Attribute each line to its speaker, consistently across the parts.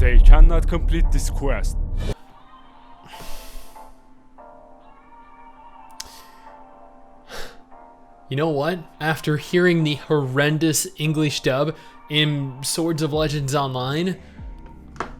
Speaker 1: They cannot complete this quest.
Speaker 2: You know what? After hearing the horrendous English dub in Swords of Legends Online,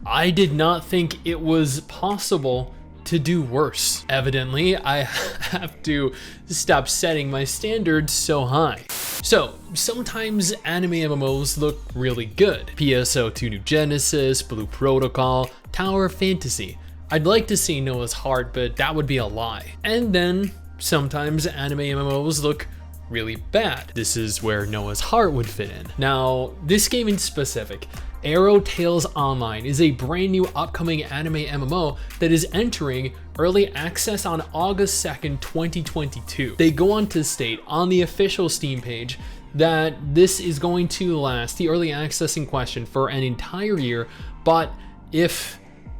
Speaker 2: I did not think it was possible to do worse. Evidently, I have to stop setting my standards so high. So, sometimes anime MMOs look really good. PSO2 New Genesis, Blue Protocol, Tower of Fantasy. I'd like to see Noah's Heart, but that would be a lie. And then, sometimes anime MMOs look really bad. This is where Noah's Heart would fit in. Now, this game in specific, Aero Tales Online, is a brand new upcoming anime MMO that is entering early access on August 2nd, 2022. They go on to state on the official Steam page that this is going to last, the early access in question, for an entire year, but if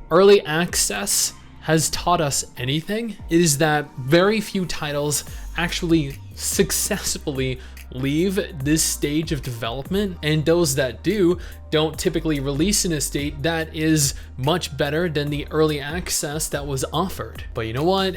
Speaker 2: early access has taught us anything, it is that very few titles actually successfully leave this stage of development, and those that do don't typically release in a state that is much better than the early access that was offered. But you know what?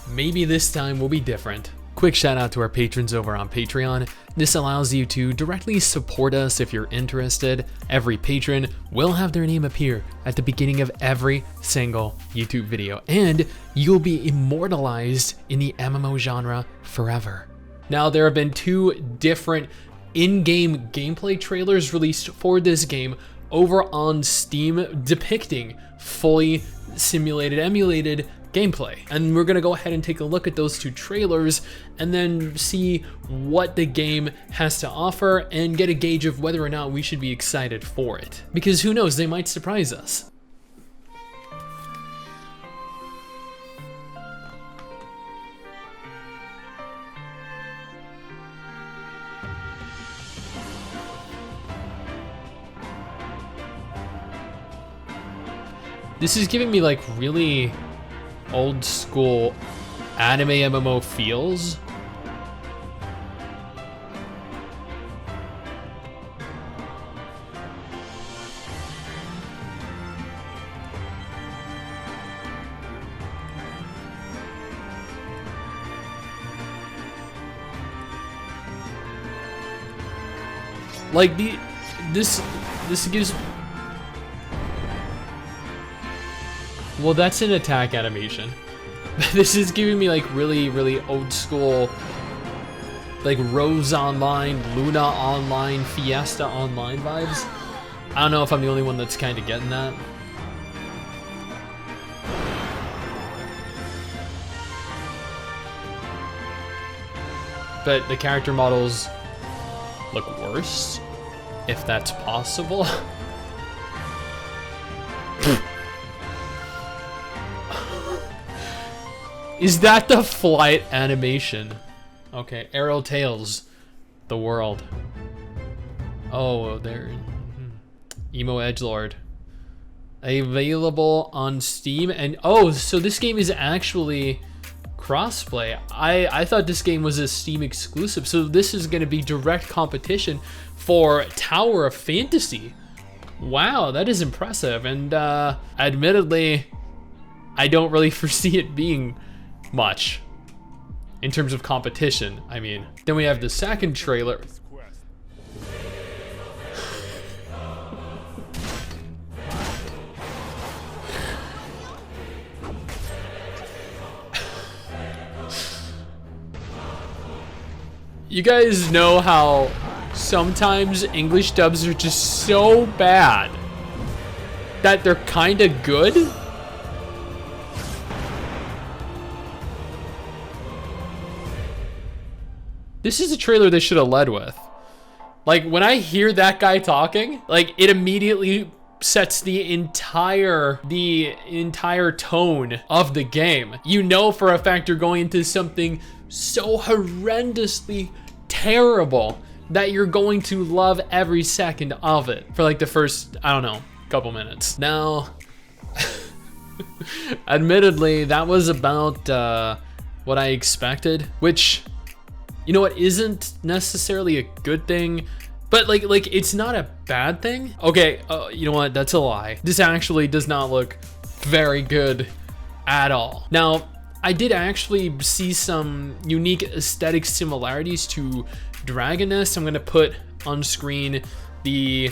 Speaker 2: Maybe this time will be different. Quick shout out to our patrons over on Patreon. This allows you to directly support us if you're interested. Every patron will have their name appear at the beginning of every single YouTube video, and you'll be immortalized in the MMO genre forever. Now, there have been 2 different in-game gameplay trailers released for this game over on Steam depicting fully simulated, emulated gameplay. And we're gonna go ahead and take a look at those 2 trailers and then see what the game has to offer and get a gauge of whether or not we should be excited for it. Because who knows, they might surprise us. This is giving me like really old school anime MMO feels. Like this gives. Well, that's an attack animation. This is giving me like really old school, like Rose Online, Luna Online, Fiesta Online vibes. I don't know if I'm the only one that's kind of getting that. But the character models look worse, if that's possible. Is that the flight animation? Okay, Aero Tales, the world. Oh, there. Emo Edgelord. Available on Steam, and oh, so this game is actually crossplay. I thought this game was a Steam exclusive, so this is going to be direct competition for Tower of Fantasy. Wow, that is impressive, and admittedly, I don't really foresee it being much in terms of competition. I mean, then we have the second trailer. You guys know how sometimes English dubs are just so bad that they're kind of good? This is a trailer they should have led with. Like, when I hear that guy talking, like, it immediately sets the entire tone of the game. You know for a fact you're going into something so horrendously terrible that you're going to love every second of it for like the first, I don't know, couple minutes. Now, admittedly, that was about what I expected, which, you know what, isn't necessarily a good thing But like it's not a bad thing. Okay, you know what? That's a lie. This actually does not look very good at all. Now, I did actually see some unique aesthetic similarities to Dragon Nest. I'm gonna put on screen the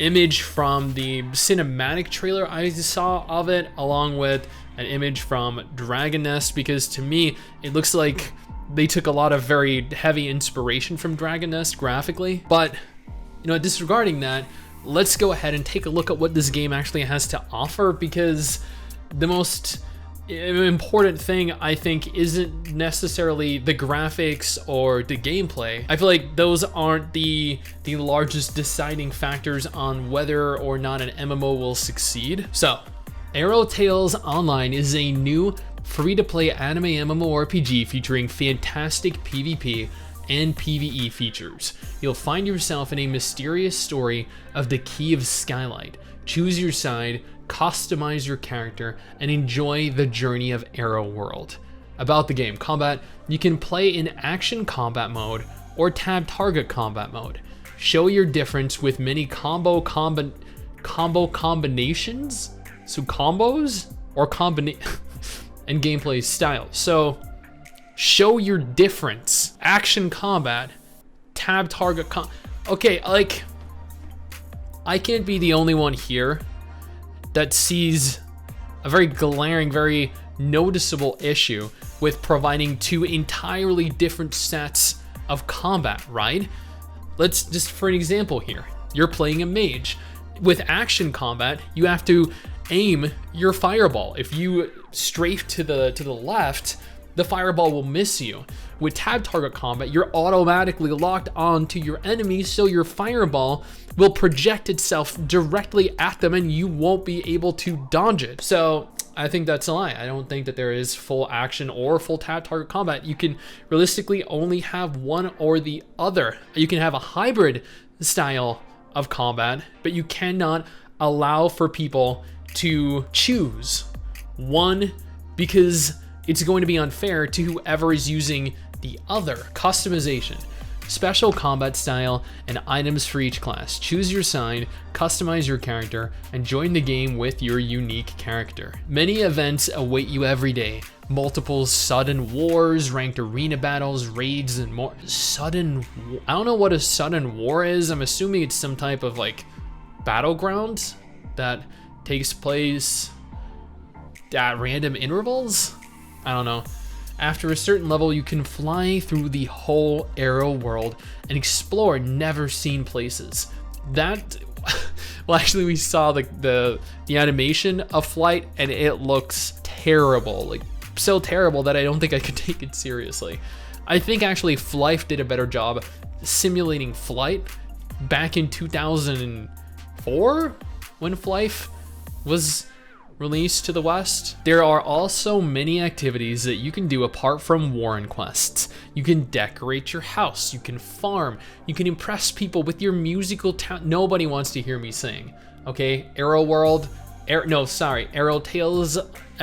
Speaker 2: image from the cinematic trailer I saw of it, along with an image from Dragon Nest, because to me, it looks like they took a lot of very heavy inspiration from Dragon Nest graphically. But, you know, disregarding that, let's go ahead and take a look at what this game actually has to offer, because the most important thing, I think, isn't necessarily the graphics or the gameplay. I feel like those aren't the largest deciding factors on whether or not an MMO will succeed. So, Aero Tales Online is a new free-to-play anime MMORPG featuring fantastic PvP and PvE features. You'll find yourself in a mysterious story of the Key of Skylight. Choose your side, customize your character, and enjoy the journey of Aero World. About the game combat, you can play in action combat mode or tab target combat mode. Show your difference with many combo combinations, so combos or and gameplay style. So show your difference. Action combat, tab target okay, like I can't be the only one here that sees a very glaring, very noticeable issue with providing two entirely different sets of combat, right? Let's just, for an example here, you're playing a mage. With action combat, you have to aim your fireball. If you strafe to the left, the fireball will miss you. With tab target combat, you're automatically locked onto your enemy, so your fireball will project itself directly at them and you won't be able to dodge it. So I think that's a lie. I don't think that there is full action or full tab target combat. You can realistically only have one or the other. You can have a hybrid style of combat, but you cannot allow for people to choose one, because it's going to be unfair to whoever is using the other. Customization, special combat style, and items for each class. Choose your side, customize your character, and join the game with your unique character. Many events await you every day. Multiple sudden wars, ranked arena battles, raids, and more. I don't know what a sudden war is. I'm assuming it's some type of like battleground that takes place at random intervals. I don't know. After a certain level, you can fly through the whole Aero world and explore never seen places. That, well, actually we saw the animation of flight and it looks terrible, like so terrible that I don't think I could take it seriously. I think actually Flife did a better job simulating flight back in 2004 when Flife was released to the West. There are also many activities that you can do apart from Warren quests. You can decorate your house, you can farm, you can impress people with your musical talent. Nobody wants to hear me sing, okay? Aero Tales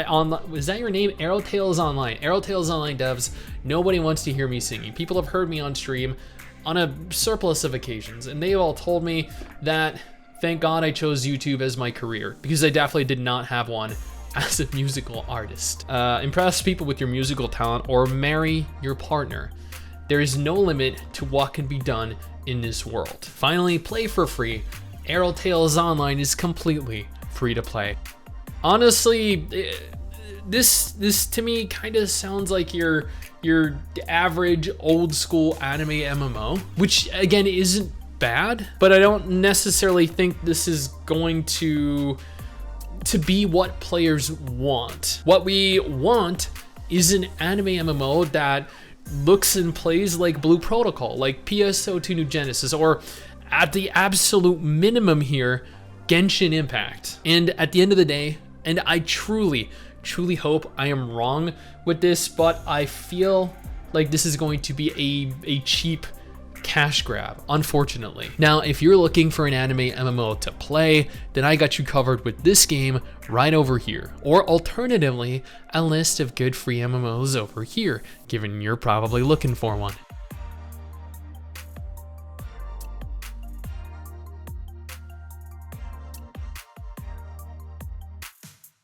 Speaker 2: Online, is that your name? Aero Tales Online. Aero Tales Online devs, nobody wants to hear me singing. People have heard me on stream on a surplus of occasions, and they've all told me that thank God I chose YouTube as my career, because I definitely did not have one as a musical artist. Impress people with your musical talent or marry your partner. There is no limit to what can be done in this world. Finally, play for free. Aero Tales Online is completely free to play. Honestly, this to me kind of sounds like your average old school anime MMO, which again isn't bad, but I don't necessarily think this is going to be what players want. What we want is an anime MMO that looks and plays like Blue Protocol, like PSO2 New Genesis, or at the absolute minimum here, Genshin Impact. And at the end of the day, and I truly hope I am wrong with this, but I feel like this is going to be a cheap cash grab, unfortunately. Now, if you're looking for an anime MMO to play, then I got you covered with this game right over here. Or alternatively, a list of good free MMOs over here, given you're probably looking for one.